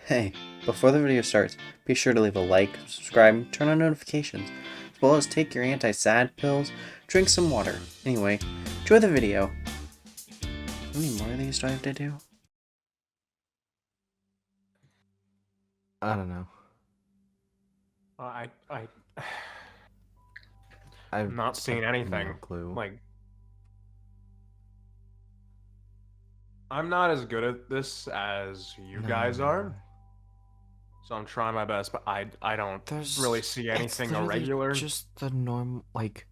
Hey, before the video starts, be sure to leave a like, subscribe, turn on notifications, as well as take your anti-sad pills, drink some water. Anyway, enjoy the video. How many more of these do I have to do? I don't know. I'm I've not seeing anything. no clue. Like, I'm not as good at this as you guys are, so I'm trying my best, but I don't really see anything irregular. Just the norm, like,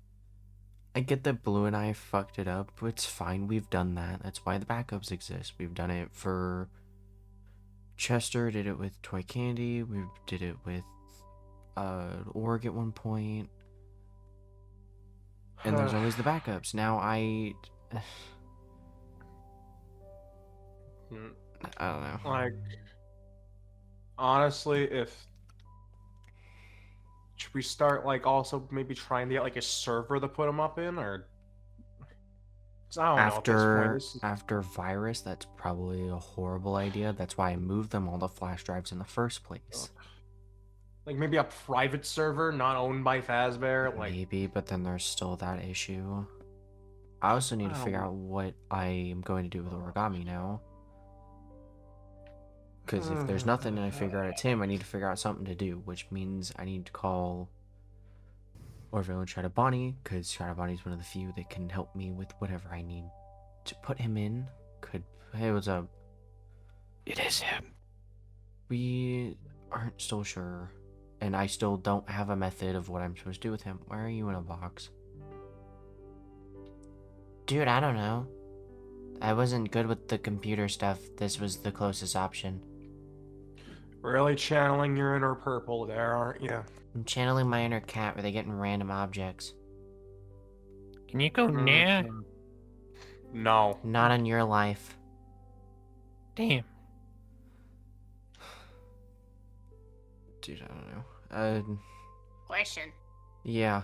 I get that Blue and I fucked it up, but it's fine, we've done that. That's why the backups exist. We've done it for Chester, did it with Toy Candy, we did it with Org at one point. And there's always the backups. Now I don't know. Like, honestly, should we start, like, also maybe trying to get, like, a server to put them up in, or... I don't know at this point. After virus, that's probably a horrible idea. That's why I moved them all the flash drives in the first place. Like, maybe a private server not owned by Fazbear, like... Maybe, but then there's still that issue. I also need to figure out what I am going to do with origami now. Because if there's nothing and I figure out it's him, I need to figure out something to do, which means I need to call Orville and Shadow Bonnie, because Shadow Bonnie's one of the few that can help me with whatever I need to put him in. Hey, what's up? It is him. We aren't still sure, and I still don't have a method of what I'm supposed to do with him. Why are you in a box? Dude, I don't know. I wasn't good with the computer stuff. This was the closest option. Really channeling your inner purple there, aren't you? I'm channeling my inner cat where they get in random objects. Can you go now? No. Not in your life. Damn. Dude, I don't know. Question. Yeah.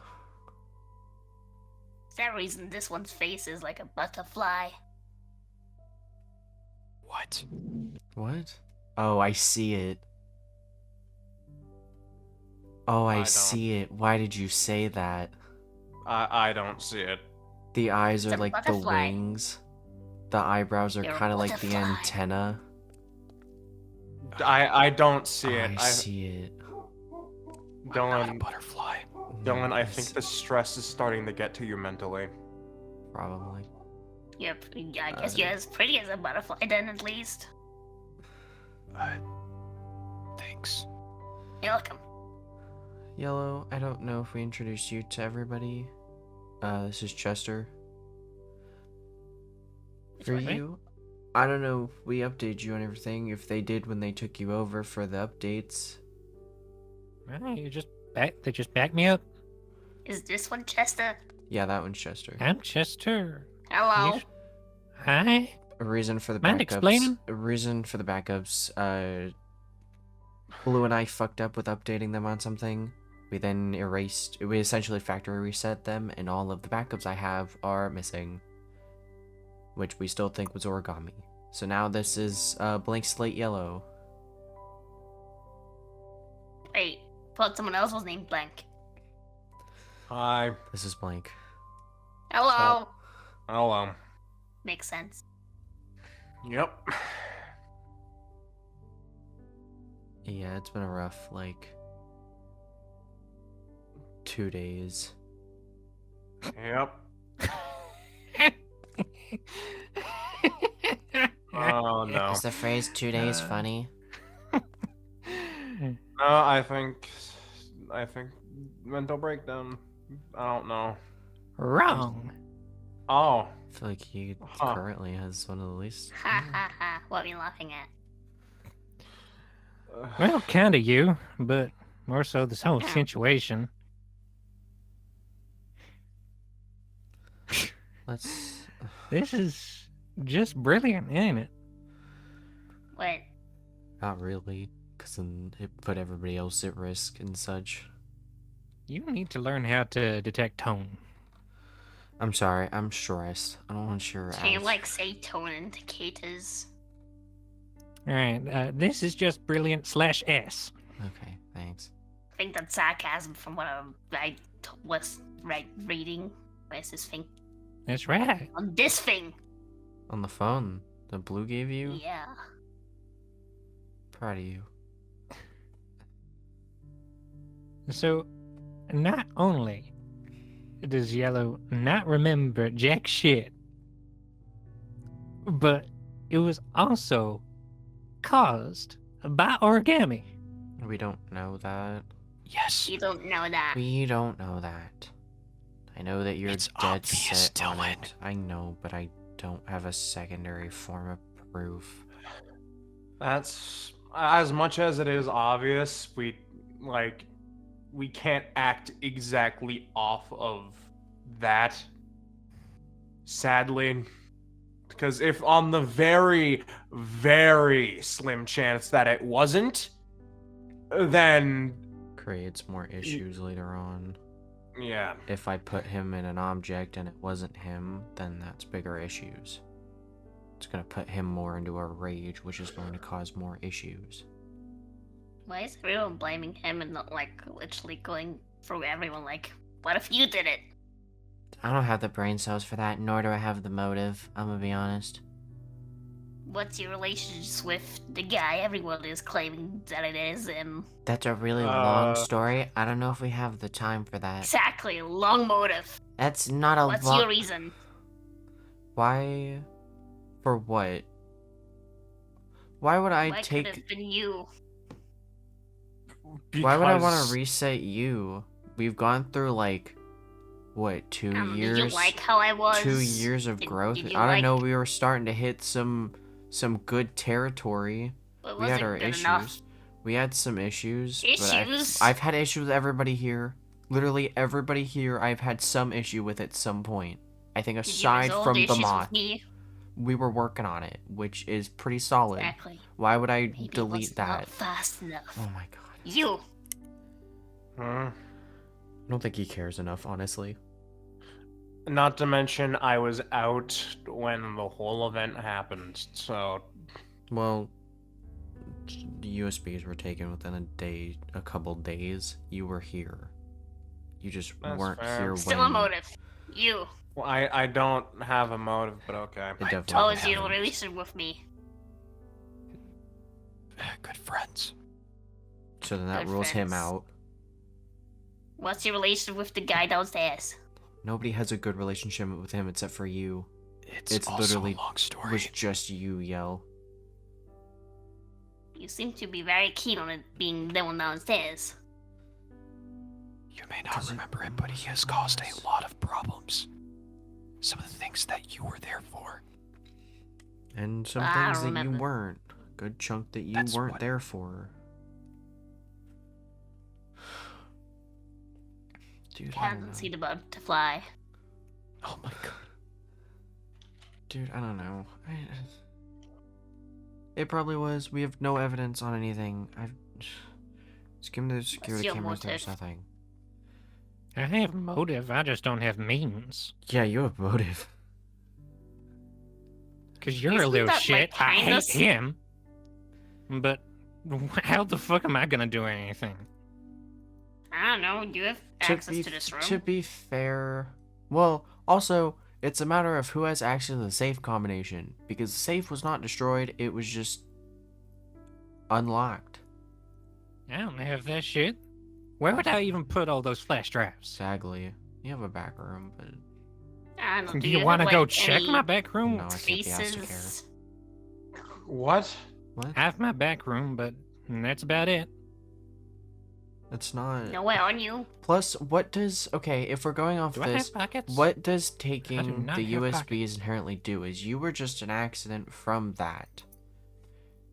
Is that reason this one's face is like a butterfly? What? What? Oh, I see it. Oh, I see it. Why did you say that? I don't see it. The eyes are It's a like butterfly. the wings. The eyebrows are You're a kind of like the butterfly. antenna. I don't see it. I see it. Dylan, Butterfly. Dylan, I think the stress is starting to get to you mentally. Probably. Yep, I guess you're as pretty as a butterfly then, at least. Thanks. You're welcome. Yellow, I don't know if we introduced you to everybody. This is Chester. For you, I don't know if we updated you on everything, if they did when they took you over for the updates. Well, they just backed me up. Is this one Chester? Yeah, that one's Chester. I'm Chester. Hello. Hi. A reason for the Mind backups. explaining? A reason for the backups. Blue and I fucked up with updating them on something. We then we essentially factory reset them, and all of the backups I have are missing. Which we still think was origami. So now this is blank slate yellow. Wait, thought someone else was named Blank. Hi. This is blank. Hello. Hello. Makes sense. Yep. Yeah, it's been a rough, like, 2 days. Yep. Oh no. Is the phrase 2 days funny? No, I think mental breakdown. I don't know. Wrong. Oh. I feel like he currently has one of the least. Ha ha ha. What are you laughing at? Well, kinda you, but more so this whole situation. This is just brilliant, ain't it? What? Not really, because then it put everybody else at risk and such. You need to learn how to detect tone. I'm sorry, I'm stressed. I don't want your Can you, like, say tone indicators? Alright, this is just brilliant /S. Okay, thanks. I think that's sarcasm from what I was reading. Where's this thing? That's right. On this thing. On the phone, the blue gave you? Yeah. Proud of you. So, not only does Yellow not remember jack shit, but it was also caused by origami. We don't know that. Yes. You don't know that. We don't know that. I know that you're It's dead obvious, set on Dylan. it. I know, but I don't have a secondary form of proof. That's as much as it is obvious. We can't act exactly off of that. Sadly, because if on the very, very slim chance that it wasn't, then Creates more issues later on. yeah. If I put him in an object and it wasn't him, then that's bigger issues. It's gonna put him more into a rage, which is going to cause more issues. Why is everyone blaming him and not like literally going through everyone like, what if you did it? I don't have the brain cells for that, nor do I have the motive, I'm gonna be honest. What's your relationship with the guy everyone is claiming that it is? That's a really long story. I don't know if we have the time for that. Exactly, long motive. That's not a What's long... your reason? Why? For what? Why would I Why could it have been you? Why would I want Because- to reset you? We've gone through like, what, 2 years? Did you like how I was? 2 years of growth. Did you I don't like... know. We were starting to hit some good territory. But We had wasn't our good issues. enough. We had some issues. but Issues? I've had issues with everybody here. Literally everybody here. I've had some issue with at some point. I think Did you aside resolve from the issues with moth, me? we were working on it, which is pretty solid. Exactly. Why would I Maybe it delete was that? not fast enough. Oh my god. You. Huh? I don't think he cares enough, honestly. Not to mention, I was out when the whole event happened, so Well, the USBs were taken within a couple days. You were here. You just That's weren't fair. here Still a when... motive. You. well, I don't have a motive, but okay. It definitely What was your happened. relation with me? Good friends. So then that Good rules him friends. out. What's your relation with the guy downstairs? Nobody has a good relationship with him except for you. It's also literally a long story. Was just you, Yell. You seem to be very keen on it being the one downstairs. You may not remember it, but he has caused a lot of problems. Some of the things that you were there for. And some I things that you remember. weren't. Good chunk that you That's weren't what- there for. Dude, I don't know. Can't see the bird to fly. Oh my god. Dude, I don't know. It probably was. We have no evidence on anything. I've skimmed the security your cameras. There's motive? nothing. I have motive, I just don't have means. Yeah, you have motive. Cause you're Isn't a little that, shit. like, I kinda hate him. But how the fuck am I gonna do anything? I don't know. You have access to this room. To be fair, well, also it's a matter of who has access to the safe combination because the safe was not destroyed; it was just unlocked. I don't have that shit. Where would I even put all those flash drives? Sadly, you have a back room, but I don't know. Do Do you want to have, go like, check any my back room? No, I can't be asked to care. faces? What? What? I have my back room, but that's about it. That's not. Nowhere on you. Plus, what does okay? If we're going off Do I this, have pockets? what does I do taking not the have USBs pockets. inherently do? Is you were just an accident from that.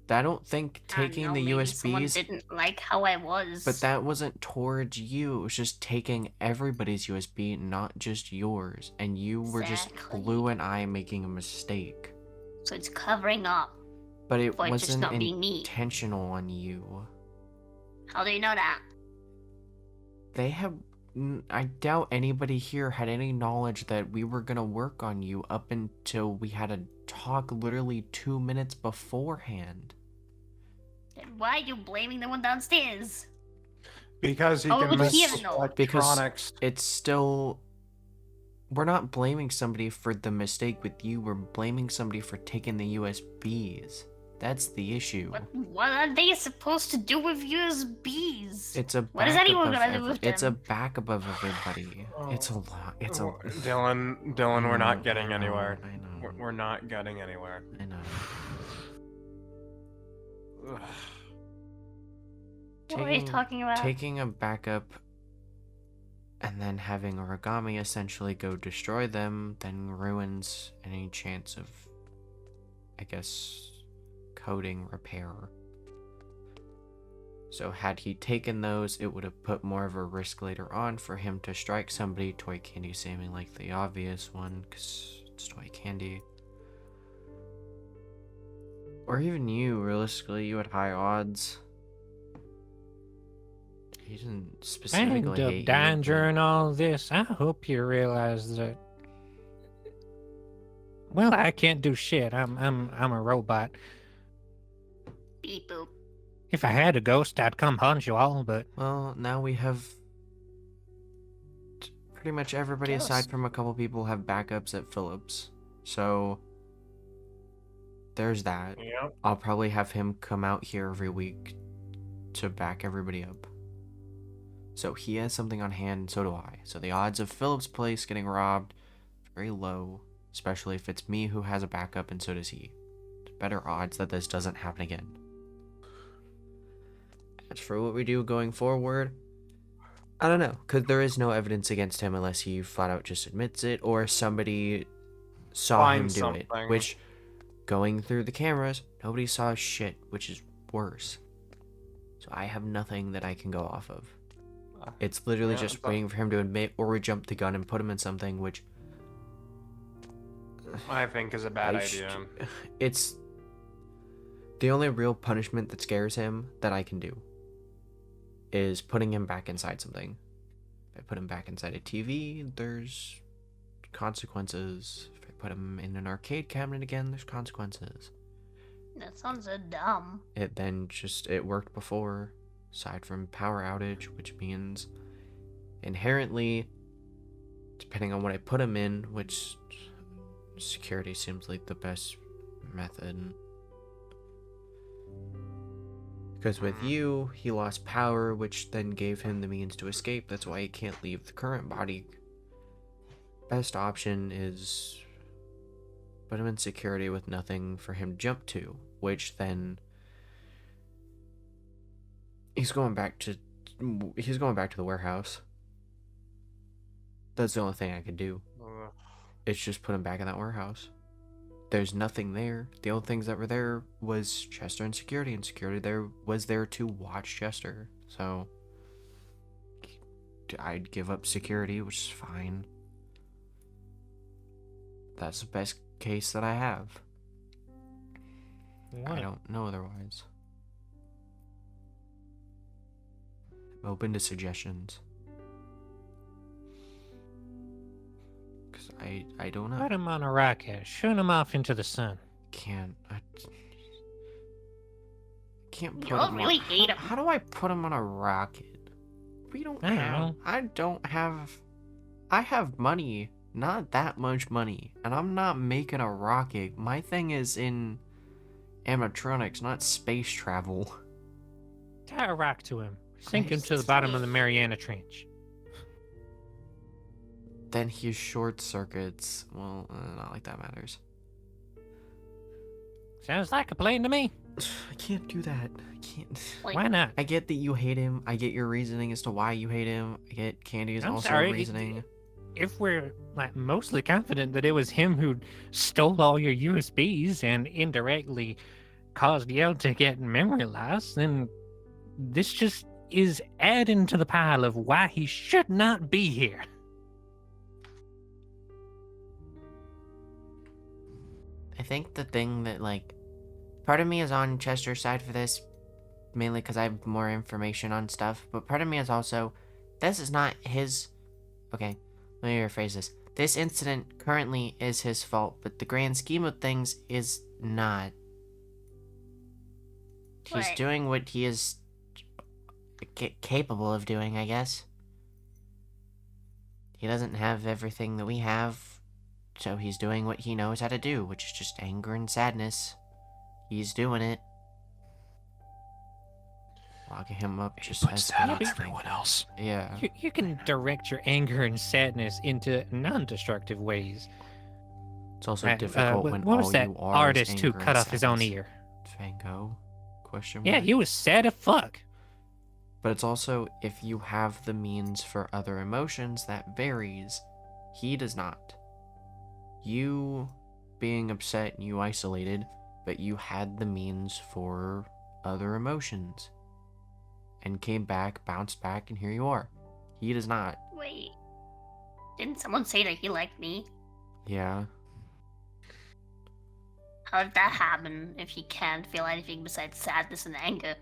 I don't think I don't taking know, the maybe someone USBs, didn't like how I was. but that wasn't towards you. It was just taking everybody's USB, not just yours. And you were just Exactly. Blue and I making a mistake. So it's covering up. But it For it just wasn't not being me. intentional on you. How do you know that? They have. I doubt anybody here had any knowledge that we were gonna work on you up until we had a talk literally 2 minutes beforehand. why are you blaming the one downstairs? Because he Oh, can over miss here, no. Because electronics. it's still... We're not blaming somebody for the mistake with you. We're blaming somebody for taking the USBs. That's the issue. What are they supposed to do with USBs? It's a What is backup anyone of gonna do with It's a them? backup of everybody. It's a lot. It's a... Dylan, we're not getting anywhere. I know. We're not getting anywhere. I know. Ugh. What are you talking about? Taking a backup and then having origami essentially go destroy them then ruins any chance of, I guess, coding repair. So had he taken those, it would have put more of a risk later on for him to strike somebody, toy candy seeming like the obvious one, because it's toy candy. Or even you, realistically, you had high odds. He didn't specifically And hate you, dying but- during all this, I hope you realize that. Well, I can't do shit. I'm a robot. Beep boop. If I had a ghost, I'd come hunt you all, but Well, now we have pretty much everybody Yes. aside from a couple people have backups at Phillips. So there's that. Yep. I'll probably have him come out here every week to back everybody up. So he has something on hand, and so do I. So the odds of Phillips' place getting robbed is very low, especially if it's me who has a backup and so does he. There's better odds that this doesn't happen again. As for what we do going forward, I don't know, because there is no evidence against him unless he flat out just admits it or somebody saw him Find do it. something. Which, going through the cameras, nobody saw shit, which is worse. So I have nothing that I can go off of. It's literally Yeah, just but- waiting for him to admit or we jump the gun and put him in something, which I think is a bad I idea. it's the only real punishment that scares him that I can do is putting him back inside something. If I put him back inside a TV, there's consequences. If I put him in an arcade cabinet again, there's consequences. That sounds so dumb. It worked before, aside from power outage, which means inherently, depending on what I put him in, which security seems like the best method. Because with you, he lost power, which then gave him the means to escape. That's why he can't leave the current body. Best option is put him in security with nothing for him to jump to, which then he's going back to the warehouse. That's the only thing I could do. Ugh. It's just put him back in that warehouse. There's nothing there. The only things that were there was Chester and security was there to watch Chester. So I'd give up security, which is fine. That's the best case that I have. I don't know otherwise. I'm open to suggestions. Because I don't know. Put him on a rocket. Shoot him off into the sun. I can't put You him really on... hate him. How do I put him on a rocket? We don't I don't have... know. I don't have... I have money. Not that much money. And I'm not making a rocket. My thing is in animatronics, not space travel. Tie a rock to him. Sink him to the bottom of the Mariana Trench. Then he short circuits. Well, not like that matters. Sounds like a plan to me. I can't do that. I can't... Like, Why not? I get that you hate him. I get your reasoning as to why you hate him. I get Candy's I'm also sorry, reasoning. If we're like mostly confident that it was him who stole all your USBs and indirectly caused you to get memory loss, then this just is adding to the pile of why he should not be here. I think the thing that, like, part of me is on Chester's side for this, mainly because I have more information on stuff, but part of me is also, this is not his... Okay, let me rephrase this. This incident currently is his fault, but the grand scheme of things is not. He's What? doing what he is capable of doing, I guess. He doesn't have everything that we have, so he's doing what he knows how to do, which is just anger and sadness. He's doing it. Locking him up He just puts as that on good. everyone else. Yeah. You can direct your anger and sadness into non-destructive ways. It's also Right, difficult what when was all that you are artist is who anger cut and off his own sadness. ear? Van Gogh? Question Yeah, mark? he was sad as fuck. But it's also, if you have the means for other emotions, that varies. He does not. You being upset and you isolated, but you had the means for other emotions. And came back, bounced back, and here you are. He does not. Wait. Didn't someone say that he liked me? Yeah. How did that happen if he can't feel anything besides sadness and anger?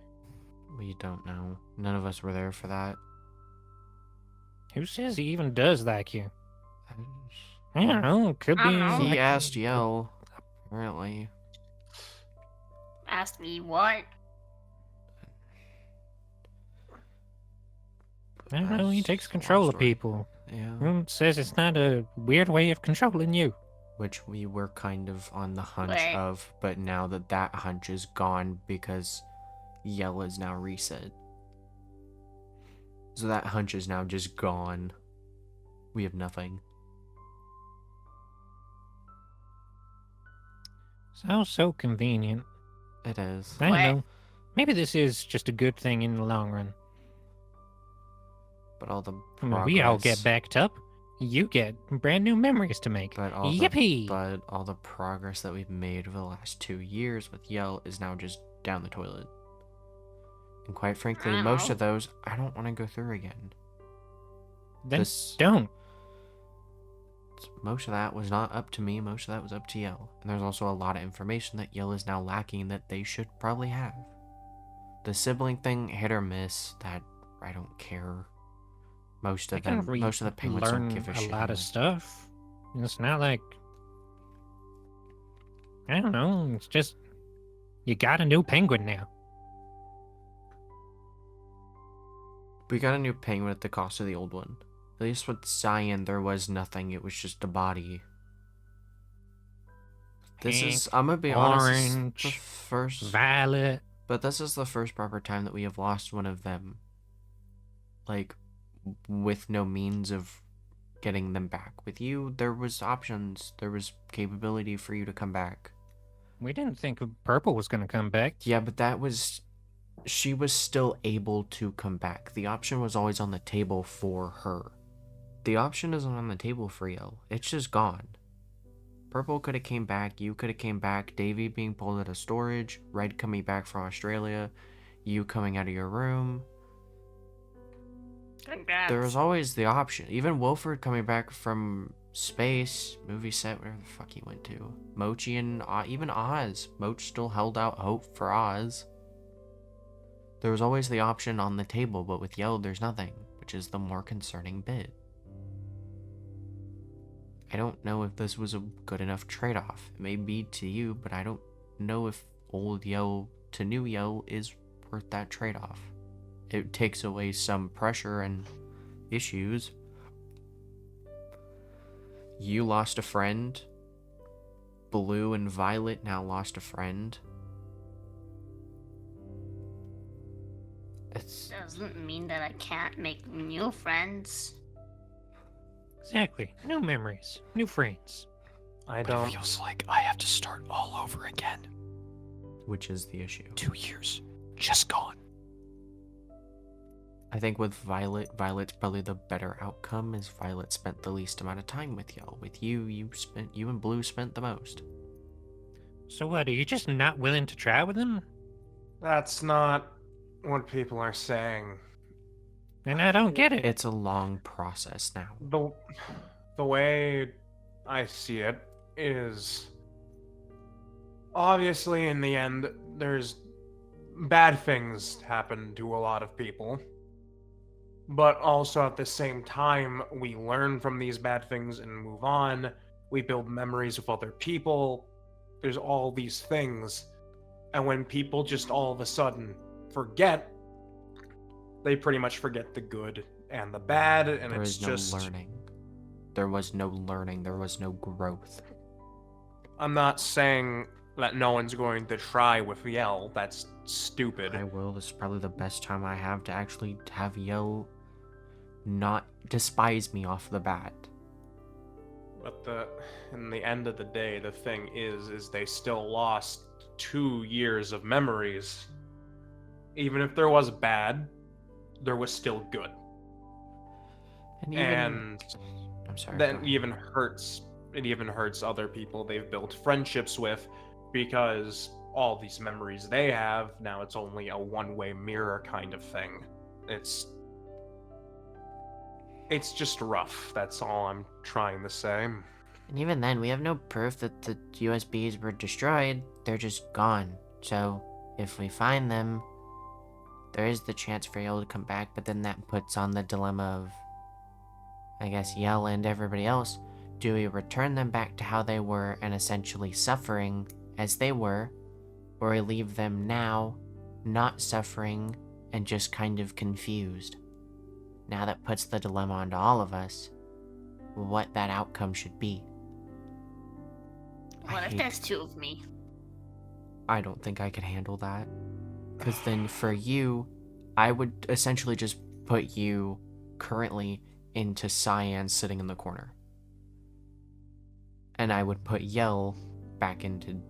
We don't know. None of us were there for that. Who says he even does like you? I don't know. Could I be. don't know. He like- asked Yell, apparently. Asked me what? I don't know. He That's takes a long control of story. people. Yeah. Who says it's not a weird way of controlling you? Which we were kind of on the hunch Right. of, but now that hunch is gone because Yell is now reset. So that hunch is now just gone. We have nothing. Sounds so convenient. It is. I don't What? know. Maybe this is just a good thing in the long run. But all the I mean, we all get progress- backed up. You get brand new memories to make. But all Yippee! all the progress that we've made over the last 2 years with Yell is now just down the toilet. And quite frankly, most Ow. of those I don't want to go through again. Then This don't. most of that was not up to me. Most of that was up to Yell. And there's also a lot of information that Yell is now lacking that they should probably have. The sibling thing, hit or miss. That I don't care. Most I of can them, most of the penguins learn don't give a shit. lot of stuff. It's not like I don't know. It's just you got a new penguin now. We got a new penguin at the cost of the old one. At least with Cyan, there was nothing. It was just a body. This is, I'm gonna be honest, this is the orange, first, Violet. but this is the first proper time that we have lost one of them. Like, with no means of getting them back. With you, there was options. There was capability for you to come back. We didn't think Purple was gonna come back. Yeah, but that was... She was still able to come back. The option was always on the table for her. The option isn't on the table for Yo. It's just gone. Purple could have came back. You could have came back. Davy being pulled out of storage. Red coming back from Australia. You coming out of your room. Congrats. There was always the option. Even Wilford coming back from space, movie set, whatever the fuck he went to. Mochi and even Oz. Moch still held out hope for Oz. There was always the option on the table, but with Yo, there's nothing, which is the more concerning bit. I don't know if this was a good enough trade-off. It may be to you, but I don't know if old Yo to new Yo is worth that trade-off. It takes away some pressure and issues. You lost a friend. Blue and Violet now lost a friend. It's Doesn't mean that I can't make new friends. Exactly. New memories, new friends. I But it don't. feels like I have to start all over again. which is the issue. 2 years. Just gone. I think with Violet, Violet's probably the better outcome, as Violet spent the least amount of time with y'all. With you, you and Blue spent the most. So what? Are you just not willing to try with them? That's not what people are saying. And I don't get it. It's a long process now. The way I see it is obviously in the end there's bad things happen to a lot of people. But also at the same time, we learn from these bad things and move on. We build memories with other people. There's all these things. And when people just all of a sudden forget, they pretty much forget the good and the bad, and There it's is no just... learning. There was no learning. There was no growth. I'm not saying that no one's going to try with Yell. That's stupid. I will. This is probably the best time I have to actually have Yell not despise me off the bat. But in the end of the day, the thing is they still lost 2 years of memories. Even if there was bad, there was still good. And even... And I'm sorry. that go ahead. even hurts. It even hurts other people they've built friendships with, because all these memories they have, now it's only a one-way mirror kind of thing. It's just rough. That's all I'm trying to say. And even then, we have no proof that the USBs were destroyed. They're just gone. So, if we find them, there is the chance for Yell to come back, but then that puts on the dilemma of, I guess, Yell and everybody else. Do we return them back to how they were and essentially suffering as they were, or we leave them now, not suffering, and just kind of confused? Now that puts the dilemma onto all of us, what that outcome should be. What if there's 2 of me? I don't think I could handle that. Because then for you, I would essentially just put you currently into Cyan sitting in the corner. And I would put Yell back into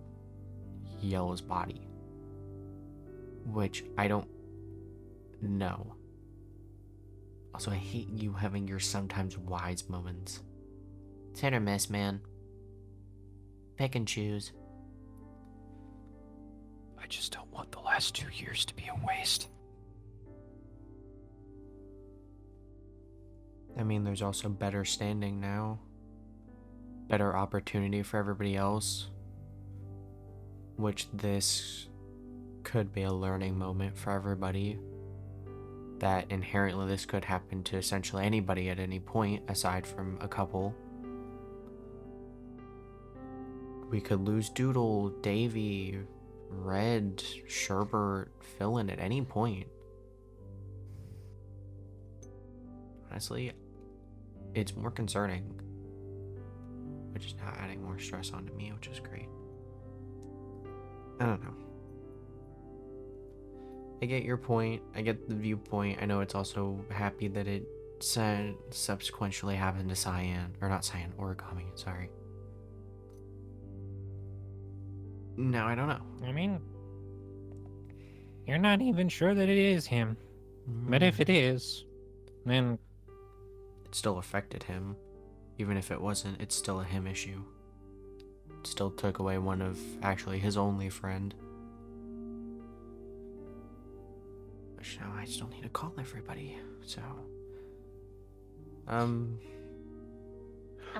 Yell's body. Which I don't know. Also, I hate you having your sometimes wise moments. It's hit or miss, man. Pick and choose. I just don't want the last 2 years to be a waste. I mean, there's also better standing now. Better opportunity for everybody else. Which this could be a learning moment for everybody. That inherently this could happen to essentially anybody at any point, aside from a couple. We could lose Doodle, Davy, Red, Sherbert, Philin at any point. Honestly, it's more concerning. Which is now adding more stress onto me, which is great. I don't know. I get your point. I get the viewpoint. I know it's also happy that it subsequently happened to Cyan. Or not Cyan, Origami, sorry. No, I don't know. I mean, you're not even sure that it is him. But if it is, then It still affected him. Even if it wasn't, it's still a him issue. It still took away one of, actually, his only friend. Which now I still need to call everybody, so... I'm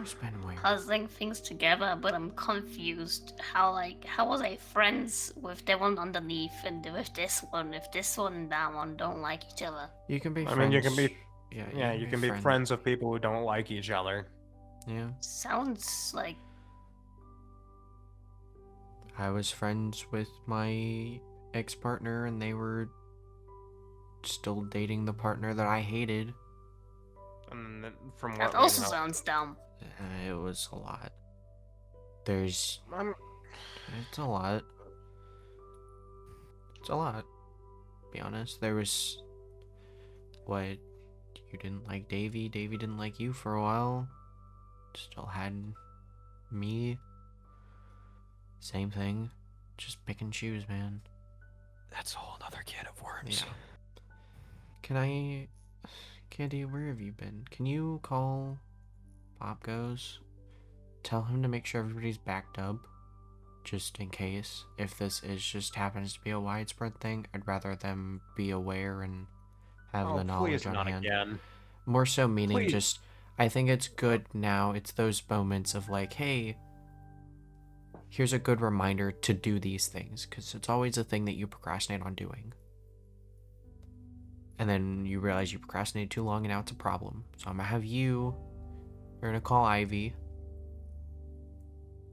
spend away. puzzling things together, but I'm confused. How was I friends with the one underneath and with this one, if this one and that one don't like each other? You can be I friends. mean, you can be... Yeah, you can be friends with people who don't like each other. Yeah. Sounds like... I was friends with my ex-partner and they were still dating the partner that I hated. And from what That we also know- sounds dumb. It was a lot. There's... It's a lot. It's a lot. To be honest. There was... What? You didn't like Davy. Davy didn't like you for a while. Still had me. Same thing. Just pick and choose, man. That's a whole other can of worms. Yeah. Can I... Candy, where have you been? Can you call Pop Goes? Tell him to make sure everybody's backed up. Just in case. If this is just happens to be a widespread thing, I'd rather them be aware and have the knowledge please on not hand. again. More so meaning Please. just... I think it's good now. It's those moments of like, hey... Here's a good reminder to do these things. Because it's always a thing that you procrastinate on doing. And then you realize you procrastinated too long and now it's a problem. So I'm gonna have you... You're gonna call Ivy.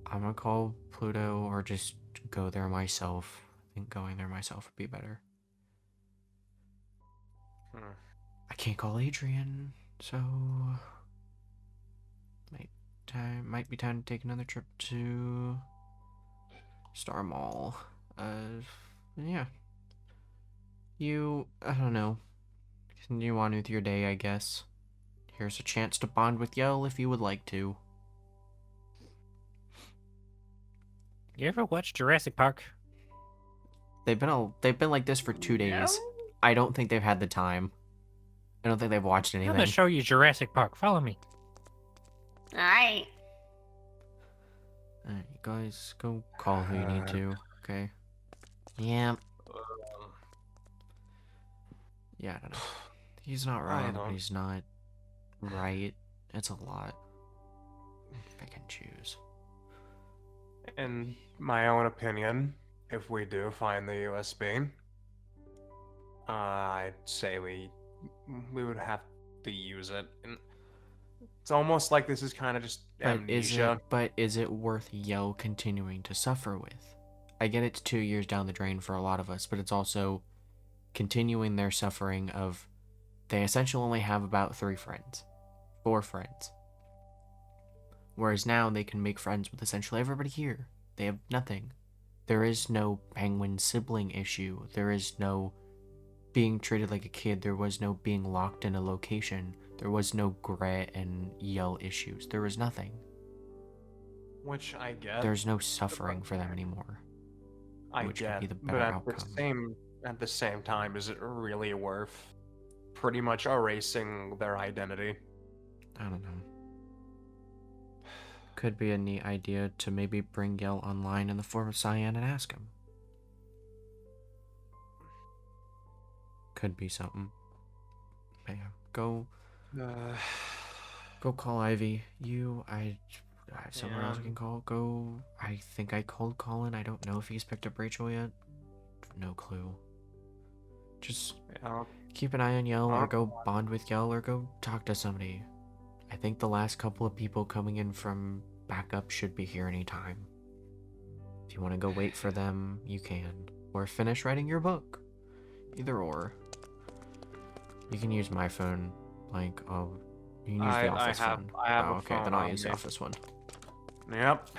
I'm gonna call Pluto or just go there myself. think going there myself would be better. Hmm. I can't call Adrian, so might be time to take another trip to Star Mall. Yeah. I don't know. Continue on with your day, I guess. Here's a chance to bond with Yell if you would like to. You ever watch Jurassic Park? They've been like this for 2 days. No? I don't think they've had the time. I don't think they've watched I'm anything. gonna show you Jurassic Park. Follow me. Alright. Alright, you guys, go call who you need to, okay? Yeah. Yeah, I don't know. He's not wrong, but he's not right. It's a lot. If I can choose. In my own opinion, if we do find the USB, I'd say we would have to use it. And it's almost like this is kind of just amnesia. But is it worth Yell continuing to suffer with? I get it's 2 years down the drain for a lot of us, but it's also continuing their suffering of they essentially only have about 4 friends. Whereas now they can make friends with essentially everybody here. They have nothing. There is no penguin sibling issue. There is no being treated like a kid. There was no being locked in a location. There was no Gret and Yell issues. There was nothing. Which I get. There's no suffering for them anymore. I which get, could be the but better at outcome. at the same time, is it really worth pretty much erasing their identity? I don't know. Could be a neat idea to maybe bring Yell online in the form of Cyan and ask him. Could be something. But yeah, go call Ivy. I have someone else I can call. I think I called Colin. I don't know if he's picked up Rachel yet. No clue. Just keep an eye on Yell, or go bond with Yell, or go talk to somebody. I think the last couple of people coming in from backup should be here anytime. If you want to go wait for them, you can. Or finish writing your book. Either or. You can use my phone, like, you can use the office phone. I have a okay, phone then I'll on use the me. office one. Yep.